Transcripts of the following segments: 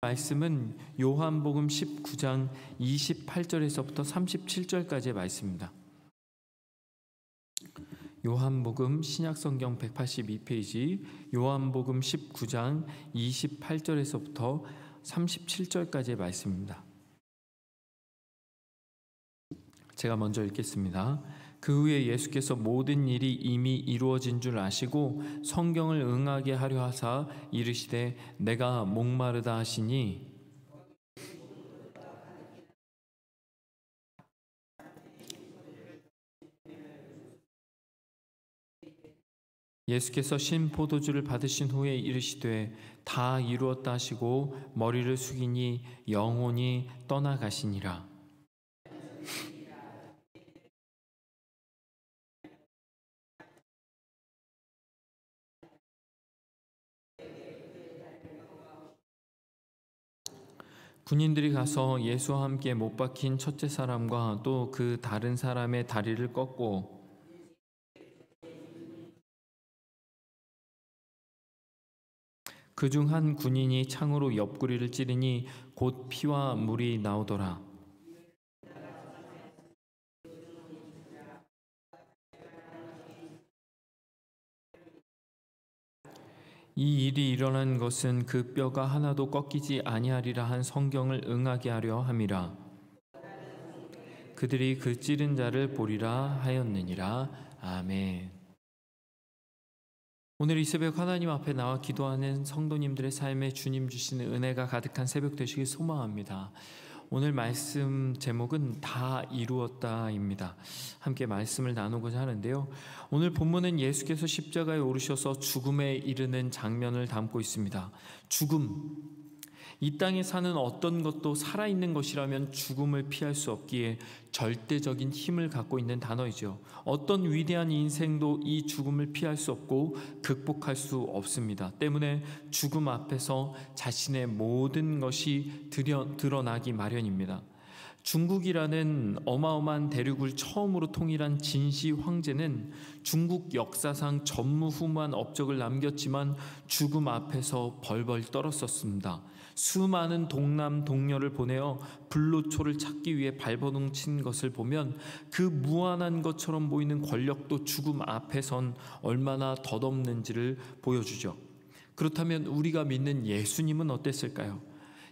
말씀은 요한복음 19장 28절에서부터 37절까지의 말씀입니다. 요한복음 신약성경 182페이지 요한복음 19장 28절에서부터 37절까지의 말씀입니다. 제가 먼저 읽겠습니다. 그 후에 예수께서 모든 일이 이미 이루어진 줄 아시고 성경을 응하게 하려 하사 이르시되 내가 목마르다 하시니 예수께서 신 포도주를 받으신 후에 이르시되 다 이루었다 하시고 머리를 숙이니 영혼이 떠나가시니라. 군인들이 가서 예수와 함께 못 박힌 첫째 사람과 또 그 다른 사람의 다리를 꺾고 그중 한 군인이 창으로 옆구리를 찌르니 곧 피와 물이 나오더라. 이 일이 일어난 것은 그 뼈가 하나도 꺾이지 아니하리라 한 성경을 응하게 하려 함이라. 그들이 그 찌른 자를 보리라 하였느니라. 아멘. 오늘 이 새벽 하나님 앞에 나와 기도하는 성도님들의 삶에 주님 주시는 은혜가 가득한 새벽 되시길 소망합니다. 오늘 말씀 제목은 다 이루었다입니다. 함께 말씀을 나누고자 하는데요. 오늘 본문은 예수께서 십자가에 오르셔서 죽음에 이르는 장면을 담고 있습니다. 죽음. 이 땅에 사는 어떤 것도 살아있는 것이라면 죽음을 피할 수 없기에 절대적인 힘을 갖고 있는 단어이죠. 어떤 위대한 인생도 이 죽음을 피할 수 없고 극복할 수 없습니다. 때문에 죽음 앞에서 자신의 모든 것이 드러나기 마련입니다. 중국이라는 어마어마한 대륙을 처음으로 통일한 진시 황제는 중국 역사상 전무후무한 업적을 남겼지만 죽음 앞에서 벌벌 떨었었습니다. 수많은 동남 동녀를 보내어 불로초를 찾기 위해 발버둥친 것을 보면 그 무한한 것처럼 보이는 권력도 죽음 앞에선 얼마나 덧없는지를 보여주죠. 그렇다면 우리가 믿는 예수님은 어땠을까요?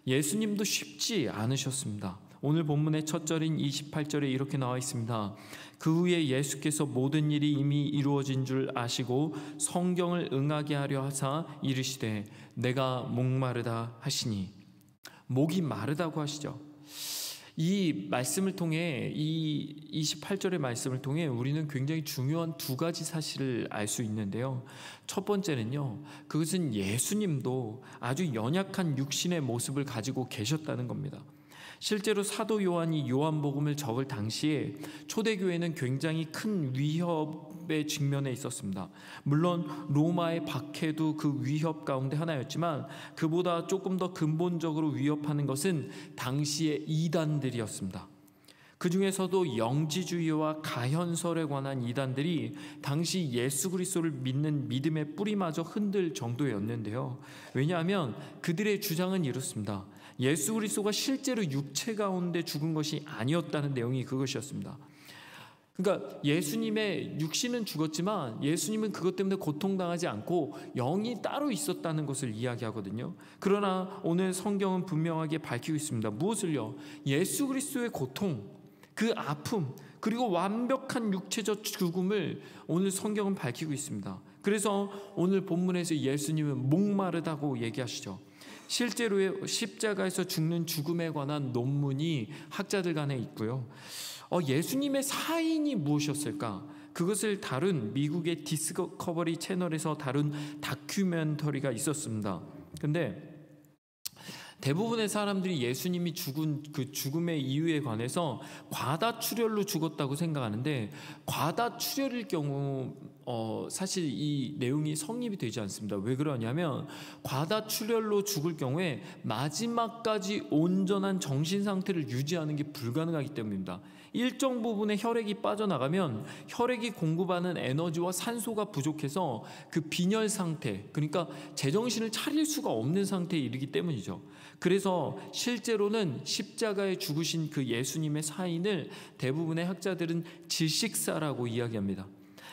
예수님도 쉽지 않으셨습니다. 오늘 본문의 첫 절인 28절에 이렇게 나와 있습니다. 그 후에 예수께서 모든 일이 이미 이루어진 줄 아시고 성경을 응하게 하려 하사 이르시되 내가 목마르다 하시니. 목이 마르다고 하시죠. 이 말씀을 통해, 이 28절의 말씀을 통해 우리는 굉장히 중요한 두 가지 사실을 알 수 있는데요. 첫 번째는요, 그것은 예수님도 아주 연약한 육신의 모습을 가지고 계셨다는 겁니다. 실제로 사도 요한이 요한복음을 적을 당시에 초대교회는 굉장히 큰 위협에 직면해 있었습니다. 물론 로마의 박해도 그 위협 가운데 하나였지만 그보다 조금 더 근본적으로 위협하는 것은 당시의 이단들이었습니다. 그 중에서도 영지주의와 가현설에 관한 이단들이 당시 예수 그리스도를 믿는 믿음의 뿌리마저 흔들 정도였는데요. 왜냐하면 그들의 주장은 이렇습니다. 예수 그리스도가 실제로 육체 가운데 죽은 것이 아니었다는 내용이 그것이었습니다. 그러니까 예수님의 육신은 죽었지만 예수님은 그것 때문에 고통당하지 않고 영이 따로 있었다는 것을 이야기하거든요. 그러나 오늘 성경은 분명하게 밝히고 있습니다. 무엇을요? 예수 그리스도의 고통, 그 아픔, 그리고 완벽한 육체적 죽음을 오늘 성경은 밝히고 있습니다. 그래서 오늘 본문에서 예수님은 목마르다고 얘기하시죠. 실제로 십자가에서 죽는 죽음에 관한 논문이 학자들 간에 있고요. 예수님의 사인이 무엇이었을까? 그것을 다룬 미국의 디스커버리 채널에서 다룬 다큐멘터리가 있었습니다. 근데 대부분의 사람들이 예수님이 죽은 그 죽음의 이유에 관해서 과다출혈로 죽었다고 생각하는데, 과다출혈일 경우 사실 이 내용이 성립이 되지 않습니다. 왜 그러냐면 과다출혈로 죽을 경우에 마지막까지 온전한 정신 상태를 유지하는 게 불가능하기 때문입니다. 일정 부분의 혈액이 빠져나가면 혈액이 공급하는 에너지와 산소가 부족해서 그 빈혈 상태, 그러니까 제정신을 차릴 수가 없는 상태에 이르기 때문이죠. 그래서 실제로는 십자가에 죽으신 그 예수님의 사인을 대부분의 학자들은 질식사라고 이야기합니다.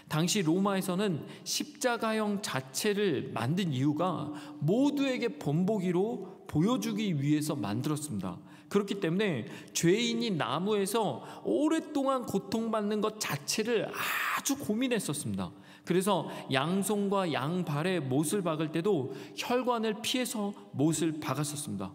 당시 로마에서는 십자가형 자체를 만든 이유가 모두에게 본보기로 보여주기 위해서 만들었습니다. 그렇기 때문에 죄인이 나무에서 오랫동안 고통받는 것 자체를 아주 고민했었습니다. 그래서 양손과 양발에 못을 박을 때도 혈관을 피해서 못을 박았었습니다.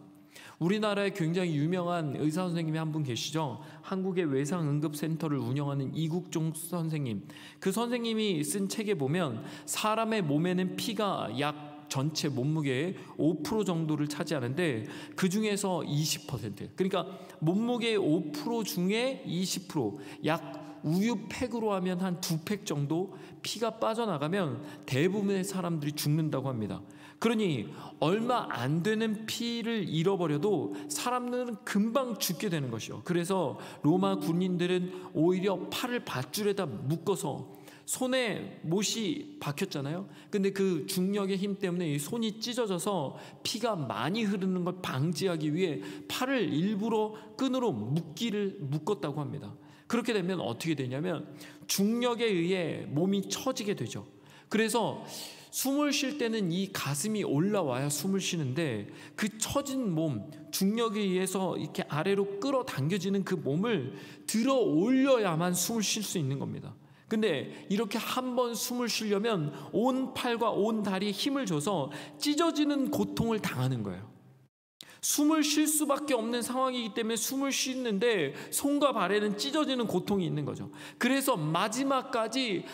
우리나라에 굉장히 유명한 의사 선생님이 한 분 계시죠. 한국의 외상응급센터를 운영하는 이국종 선생님. 그 선생님이 쓴 책에 보면 사람의 몸에는 피가 약 전체 몸무게의 5% 정도를 차지하는데 그 중에서 20%, 그러니까 몸무게의 5% 중에 20%, 약 우유팩으로 하면 한 2팩 정도 피가 빠져나가면 대부분의 사람들이 죽는다고 합니다. 그러니 얼마 안 되는 피를 잃어버려도 사람들은 금방 죽게 되는 것이요. 그래서 로마 군인들은 오히려 팔을 밧줄에다 묶어서 손에 못이 박혔잖아요. 근데 그 중력의 힘 때문에 이 손이 찢어져서 피가 많이 흐르는 걸 방지하기 위해 팔을 일부러 끈으로 묶었다고 합니다. 그렇게 되면 어떻게 되냐면 중력에 의해 몸이 처지게 되죠. 그래서 숨을 쉴 때는 이 가슴이 올라와야 숨을 쉬는데 그 처진 몸, 중력에 의해서 이렇게 아래로 끌어당겨지는 그 몸을 들어 올려야만 숨을 쉴 수 있는 겁니다. 근데 이렇게 한 번 숨을 쉬려면 온 팔과 온 다리에 힘을 줘서 찢어지는 고통을 당하는 거예요. 숨을 쉴 수밖에 없는 상황이기 때문에 숨을 쉬는데 손과 발에는 찢어지는 고통이 있는 거죠. 그래서 마지막까지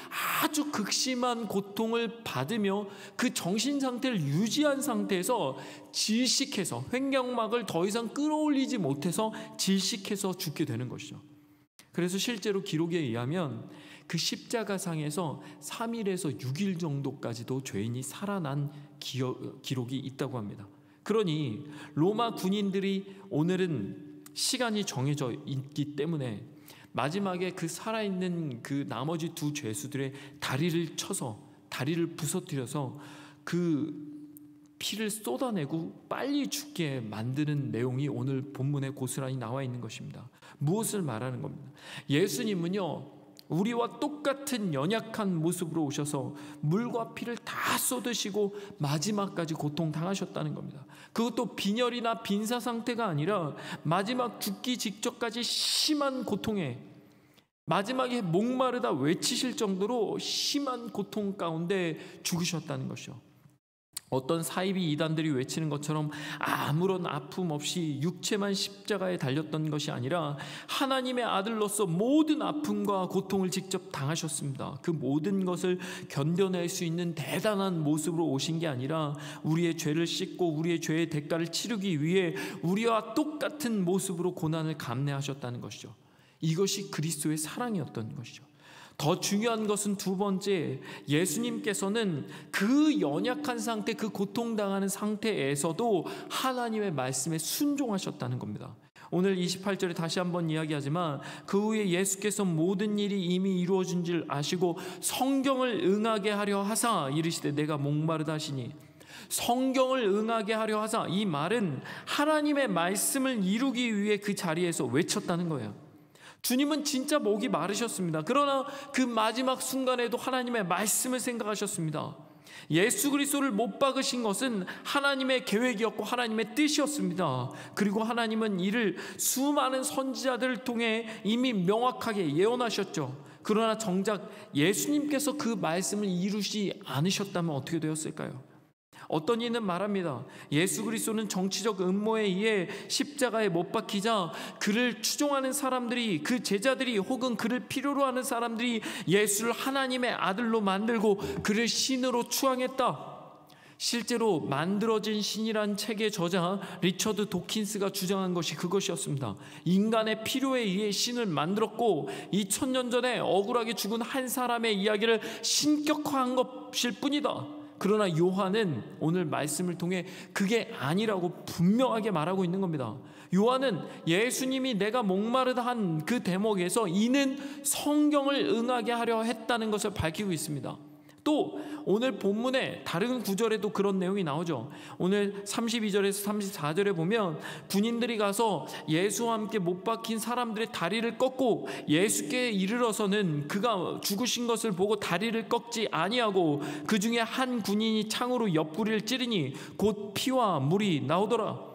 아주 극심한 고통을 받으며 그 정신 상태를 유지한 상태에서 질식해서 횡격막을 더 이상 끌어올리지 못해서 질식해서 죽게 되는 것이죠. 그래서 실제로 기록에 의하면 그 십자가상에서 3일에서 6일 정도까지도 죄인이 살아난 기록이 있다고 합니다. 그러니 로마 군인들이 오늘은 시간이 정해져 있기 때문에 마지막에 그 살아있는 그 나머지 두 죄수들의 다리를 쳐서 다리를 부서뜨려서 그 피를 쏟아내고 빨리 죽게 만드는 내용이 오늘 본문에 고스란히 나와 있는 것입니다. 무엇을 말하는 겁니다? 예수님은요, 우리와 똑같은 연약한 모습으로 오셔서 물과 피를 다 쏟으시고 마지막까지 고통당하셨다는 겁니다. 그것도 빈혈이나 빈사 상태가 아니라 마지막 죽기 직전까지 심한 고통에, 마지막에 목마르다 외치실 정도로 심한 고통 가운데 죽으셨다는 것이죠. 어떤 사이비 이단들이 외치는 것처럼 아무런 아픔 없이 육체만 십자가에 달렸던 것이 아니라 하나님의 아들로서 모든 아픔과 고통을 직접 당하셨습니다. 그 모든 것을 견뎌낼 수 있는 대단한 모습으로 오신 게 아니라 우리의 죄를 씻고 우리의 죄의 대가를 치르기 위해 우리와 똑같은 모습으로 고난을 감내하셨다는 것이죠. 이것이 그리스도의 사랑이었던 것이죠. 더 중요한 것은 두 번째, 예수님께서는 그 연약한 상태, 그 고통당하는 상태에서도 하나님의 말씀에 순종하셨다는 겁니다. 오늘 28절에 다시 한번 이야기하지만 그 후에 예수께서 모든 일이 이미 이루어진 줄 아시고 성경을 응하게 하려 하사 이르시되 내가 목마르다 하시니, 성경을 응하게 하려 하사, 이 말은 하나님의 말씀을 이루기 위해 그 자리에서 외쳤다는 거예요. 주님은 진짜 목이 마르셨습니다. 그러나 그 마지막 순간에도 하나님의 말씀을 생각하셨습니다. 예수 그리스도를 못 박으신 것은 하나님의 계획이었고 하나님의 뜻이었습니다. 그리고 하나님은 이를 수많은 선지자들을 통해 이미 명확하게 예언하셨죠. 그러나 정작 예수님께서 그 말씀을 이루지 않으셨다면 어떻게 되었을까요? 어떤 이는 말합니다. 예수 그리스도는 정치적 음모에 의해 십자가에 못 박히자 그를 추종하는 사람들이, 그 제자들이 혹은 그를 필요로 하는 사람들이 예수를 하나님의 아들로 만들고 그를 신으로 추앙했다. 실제로 만들어진 신이란 책의 저자 리처드 도킨스가 주장한 것이 그것이었습니다. 인간의 필요에 의해 신을 만들었고 2000년 전에 억울하게 죽은 한 사람의 이야기를 신격화한 것일 뿐이다. 그러나 요한은 오늘 말씀을 통해 그게 아니라고 분명하게 말하고 있는 겁니다. 요한은 예수님이 내가 목마르다 한 그 대목에서 이는 성경을 응하게 하려 했다는 것을 밝히고 있습니다. 또 오늘 본문의 다른 구절에도 그런 내용이 나오죠. 오늘 32절에서 34절에 보면 군인들이 가서 예수와 함께 못 박힌 사람들의 다리를 꺾고 예수께 이르러서는 그가 죽으신 것을 보고 다리를 꺾지 아니하고 그 중에 한 군인이 창으로 옆구리를 찌르니 곧 피와 물이 나오더라.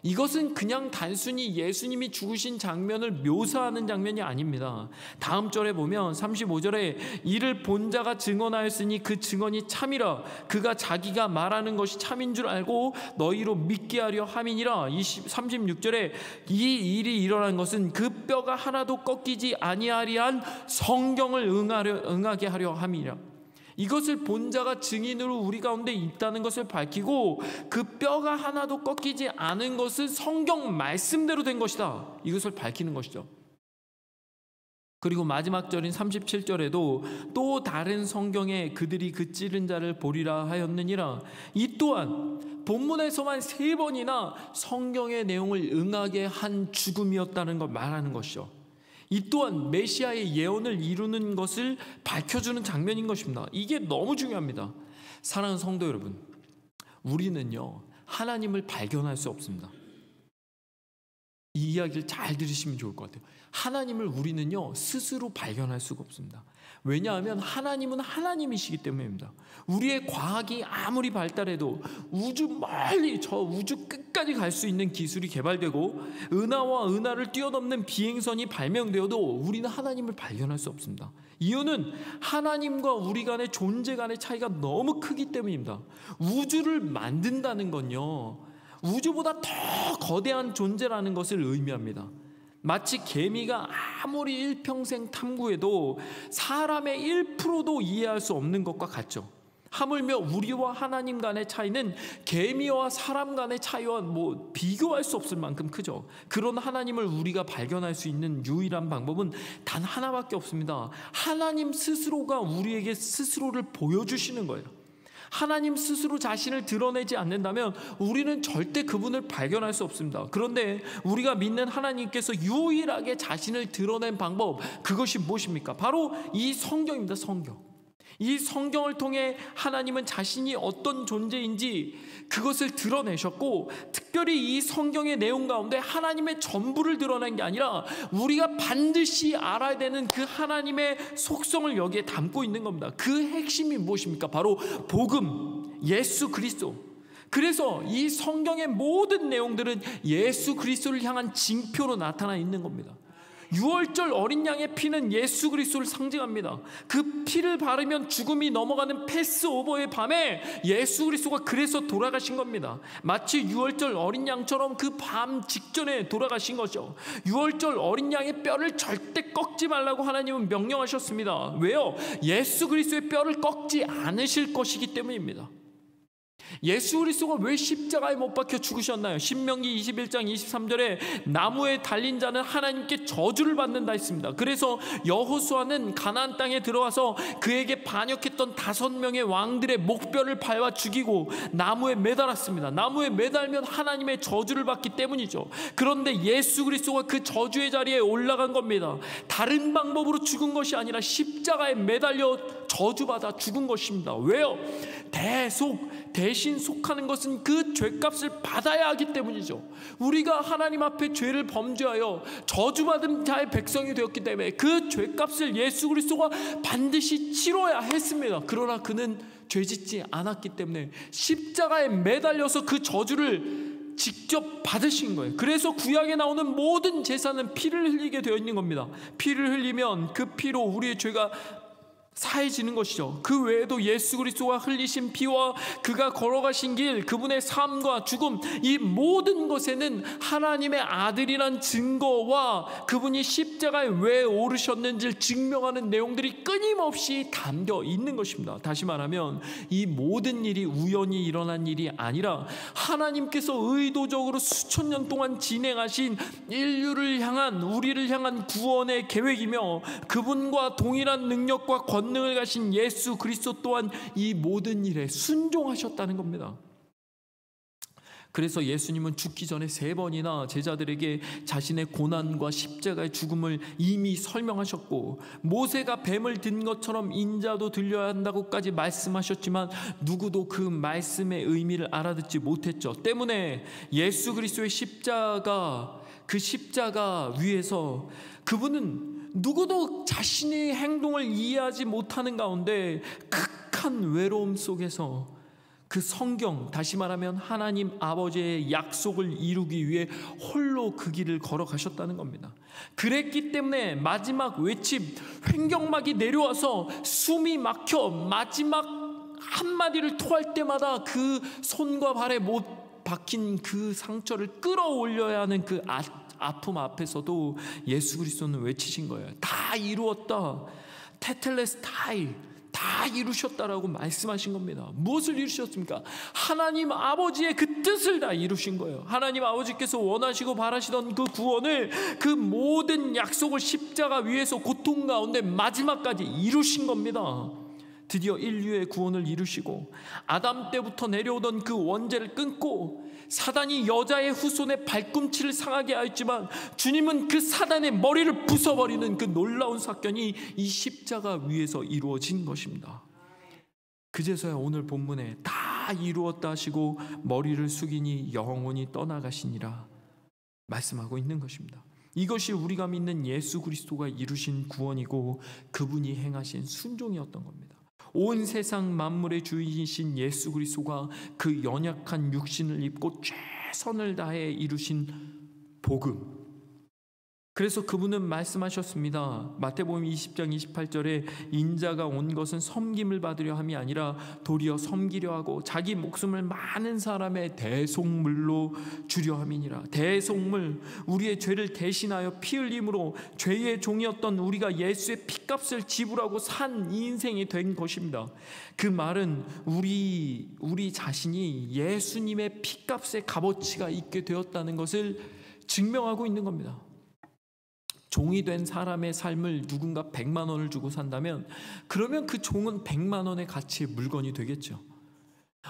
이것은 그냥 단순히 예수님이 죽으신 장면을 묘사하는 장면이 아닙니다. 다음 절에 보면 35절에 이를 본 자가 증언하였으니 그 증언이 참이라. 그가 자기가 말하는 것이 참인 줄 알고 너희로 믿게 하려 함이니라. 36절에 이 일이 일어난 것은 그 뼈가 하나도 꺾이지 아니하리한 성경을 응하게 하려 함이라. 이것을 본 자가 증인으로 우리 가운데 있다는 것을 밝히고 그 뼈가 하나도 꺾이지 않은 것은 성경 말씀대로 된 것이다. 이것을 밝히는 것이죠. 그리고 마지막 절인 37절에도 또 다른 성경에 그들이 그 찌른 자를 보리라 하였느니라. 이 또한 본문에서만 3번이나 성경의 내용을 응하게 한 죽음이었다는 걸 말하는 것이죠. 이 또한 메시아의 예언을 이루는 것을 밝혀주는 장면인 것입니다. 이게 너무 중요합니다. 사랑하는 성도 여러분, 우리는요 하나님을 발견할 수 없습니다. 이 이야기를 잘 들으시면 좋을 것 같아요. 하나님을 우리는요 스스로 발견할 수가 없습니다. 왜냐하면 하나님은 하나님이시기 때문입니다. 우리의 과학이 아무리 발달해도 우주 멀리 저 우주 끝까지 갈 수 있는 기술이 개발되고 은하와 은하를 뛰어넘는 비행선이 발명되어도 우리는 하나님을 발견할 수 없습니다. 이유는 하나님과 우리 간의 존재 간의 차이가 너무 크기 때문입니다. 우주를 만든다는 건요 우주보다 더 거대한 존재라는 것을 의미합니다. 마치 개미가 아무리 일평생 탐구해도 사람의 1%도 이해할 수 없는 것과 같죠. 하물며 우리와 하나님 간의 차이는 개미와 사람 간의 차이와 비교할 수 없을 만큼 크죠. 그런 하나님을 우리가 발견할 수 있는 유일한 방법은 단 하나밖에 없습니다. 하나님 스스로가 우리에게 스스로를 보여주시는 거예요. 하나님 스스로 자신을 드러내지 않는다면 우리는 절대 그분을 발견할 수 없습니다. 그런데 우리가 믿는 하나님께서 유일하게 자신을 드러낸 방법, 그것이 무엇입니까? 바로 이 성경입니다. 성경. 이 성경을 통해 하나님은 자신이 어떤 존재인지 그것을 드러내셨고, 특별히 이 성경의 내용 가운데 하나님의 전부를 드러낸 게 아니라 우리가 반드시 알아야 되는 그 하나님의 속성을 여기에 담고 있는 겁니다. 그 핵심이 무엇입니까? 바로 복음, 예수 그리스도. 그래서 이 성경의 모든 내용들은 예수 그리스도를 향한 징표로 나타나 있는 겁니다. 6월절 어린 양의 피는 예수 그리스도를 상징합니다. 그 피를 바르면 죽음이 넘어가는 패스오버의 밤에 예수 그리스도가 그래서 돌아가신 겁니다. 마치 6월절 어린 양처럼 그 밤 직전에 돌아가신 거죠. 6월절 어린 양의 뼈를 절대 꺾지 말라고 하나님은 명령하셨습니다. 왜요? 예수 그리스도의 뼈를 꺾지 않으실 것이기 때문입니다. 예수 그리스도가 왜 십자가에 못 박혀 죽으셨나요? 신명기 21장 23절에 나무에 달린 자는 하나님께 저주를 받는다 했습니다. 그래서 여호수아는 가나안 땅에 들어와서 그에게 반역했던 5명의 왕들의 목뼈를 밟아 죽이고 나무에 매달았습니다. 나무에 매달면 하나님의 저주를 받기 때문이죠. 그런데 예수 그리스도가 그 저주의 자리에 올라간 겁니다. 다른 방법으로 죽은 것이 아니라 십자가에 매달려 저주받아 죽은 것입니다. 왜요? 대신 속하는 것은 그 죄값을 받아야 하기 때문이죠. 우리가 하나님 앞에 죄를 범죄하여 저주받은 자의 백성이 되었기 때문에 그 죄값을 예수 그리스도가 반드시 치러야 했습니다. 그러나 그는 죄짓지 않았기 때문에 십자가에 매달려서 그 저주를 직접 받으신 거예요. 그래서 구약에 나오는 모든 제사는 피를 흘리게 되어 있는 겁니다. 피를 흘리면 그 피로 우리의 죄가 사해지는 것이죠. 그 외에도 예수 그리스도가 흘리신 피와 그가 걸어가신 길, 그분의 삶과 죽음, 이 모든 것에는 하나님의 아들이란 증거와 그분이 십자가에 왜 오르셨는지를 증명하는 내용들이 끊임없이 담겨 있는 것입니다. 다시 말하면 이 모든 일이 우연히 일어난 일이 아니라 하나님께서 의도적으로 수천 년 동안 진행하신 인류를 향한, 우리를 향한 구원의 계획이며, 그분과 동일한 능력과 권능을 가신 예수 그리스도 또한 이 모든 일에 순종하셨다는 겁니다. 그래서 예수님은 죽기 전에 3번이나 제자들에게 자신의 고난과 십자가의 죽음을 이미 설명하셨고, 모세가 뱀을 든 것처럼 인자도 들려야 한다고까지 말씀하셨지만 누구도 그 말씀의 의미를 알아듣지 못했죠. 때문에 예수 그리스도의 십자가, 그 십자가 위에서 그분은 누구도 자신의 행동을 이해하지 못하는 가운데 극한 외로움 속에서 그 성경, 다시 말하면 하나님 아버지의 약속을 이루기 위해 홀로 그 길을 걸어가셨다는 겁니다. 그랬기 때문에 마지막 외침, 횡격막이 내려와서 숨이 막혀 마지막 한마디를 토할 때마다 그 손과 발에 못 박힌 그 상처를 끌어올려야 하는 그 아픔 앞에서도 예수 그리스도는 외치신 거예요. 다 이루었다. 테텔레스타이, 다 이루셨다라고 말씀하신 겁니다. 무엇을 이루셨습니까? 하나님 아버지의 그 뜻을 다 이루신 거예요. 하나님 아버지께서 원하시고 바라시던 그 구원을, 그 모든 약속을 십자가 위에서 고통 가운데 마지막까지 이루신 겁니다. 드디어 인류의 구원을 이루시고 아담 때부터 내려오던 그 원죄를 끊고, 사단이 여자의 후손의 발꿈치를 상하게 하였지만 주님은 그 사단의 머리를 부숴버리는 그 놀라운 사건이 이 십자가 위에서 이루어진 것입니다. 그제서야 오늘 본문에 다 이루었다 하시고 머리를 숙이니 영원히 떠나가시니라 말씀하고 있는 것입니다. 이것이 우리가 믿는 예수 그리스도가 이루신 구원이고 그분이 행하신 순종이었던 겁니다. 온 세상 만물의 주인이신 예수 그리스도가 그 연약한 육신을 입고 최선을 다해 이루신 복음, 그래서 그분은 말씀하셨습니다. 마태복음 20장 28절에 인자가 온 것은 섬김을 받으려 함이 아니라 도리어 섬기려 하고 자기 목숨을 많은 사람의 대속물로 주려 함이니라. 대속물, 우리의 죄를 대신하여 피 흘림으로 죄의 종이었던 우리가 예수의 피값을 지불하고 산 인생이 된 것입니다. 그 말은 우리 자신이 예수님의 피값의 값어치가 있게 되었다는 것을 증명하고 있는 겁니다. 종이 된 사람의 삶을 누군가 100만 원을 주고 산다면 그러면 그 종은 100만 원의 가치의 물건이 되겠죠.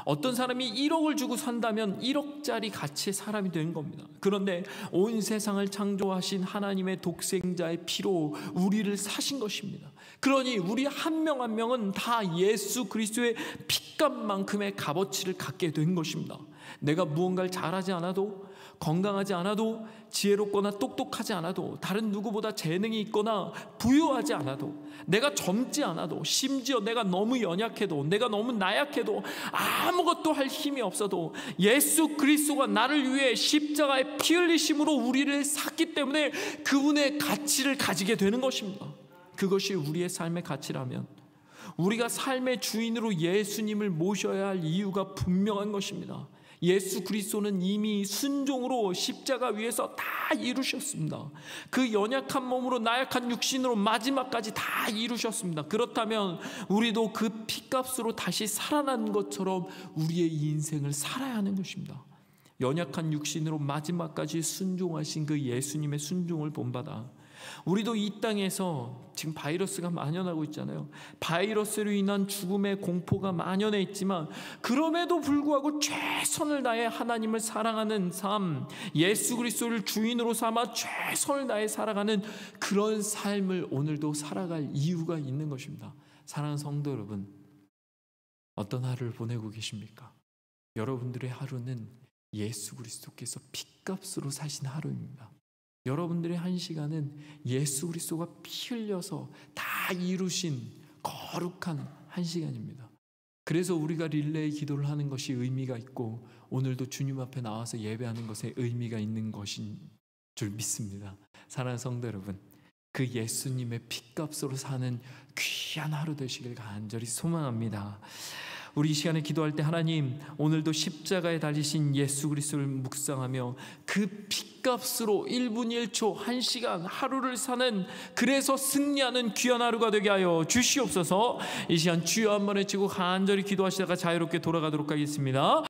어떤 사람이 1억을 주고 산다면 1억짜리 가치의 사람이 되는 겁니다. 그런데 온 세상을 창조하신 하나님의 독생자의 피로 우리를 사신 것입니다. 그러니 우리 한 명 한 명은 다 예수 그리스도의 피값만큼의 값어치를 갖게 된 것입니다. 내가 무언가를 잘하지 않아도, 건강하지 않아도, 지혜롭거나 똑똑하지 않아도, 다른 누구보다 재능이 있거나 부유하지 않아도, 내가 젊지 않아도, 심지어 내가 너무 연약해도, 내가 너무 나약해도, 아무것도 할 힘이 없어도 예수 그리스도가 나를 위해 십자가에 피 흘리심으로 우리를 샀기 때문에 그분의 가치를 가지게 되는 것입니다. 그것이 우리의 삶의 가치라면 우리가 삶의 주인으로 예수님을 모셔야 할 이유가 분명한 것입니다. 예수 그리스도는 이미 순종으로 십자가 위에서 다 이루셨습니다. 그 연약한 몸으로, 나약한 육신으로 마지막까지 다 이루셨습니다. 그렇다면 우리도 그 피값으로 다시 살아난 것처럼 우리의 인생을 살아야 하는 것입니다. 연약한 육신으로 마지막까지 순종하신 그 예수님의 순종을 본받아 우리도 이 땅에서 지금 바이러스가 만연하고 있잖아요. 바이러스로 인한 죽음의 공포가 만연해 있지만 그럼에도 불구하고 최선을 다해 하나님을 사랑하는 삶, 예수 그리스도를 주인으로 삼아 최선을 다해 살아가는 그런 삶을 오늘도 살아갈 이유가 있는 것입니다. 사랑하는 성도 여러분, 어떤 하루를 보내고 계십니까? 여러분들의 하루는 예수 그리스도께서 핏값으로 사신 하루입니다. 여러분들의 한 시간은 예수 그리스도가 피 흘려서 다 이루신 거룩한 한 시간입니다. 그래서 우리가 릴레이 기도를 하는 것이 의미가 있고 오늘도 주님 앞에 나와서 예배하는 것에 의미가 있는 것인 줄 믿습니다. 사랑하는 성도 여러분, 그 예수님의 핏값으로 사는 귀한 하루 되시길 간절히 소망합니다. 우리 이 시간에 기도할 때 하나님, 오늘도 십자가에 달리신 예수 그리스도를 묵상하며 그 핏값으로 1분 1초 1시간 하루를 사는, 그래서 승리하는 귀한 하루가 되게 하여 주시옵소서. 이 시간 주여 한번 외치고 간절히 기도하시다가 자유롭게 돌아가도록 하겠습니다.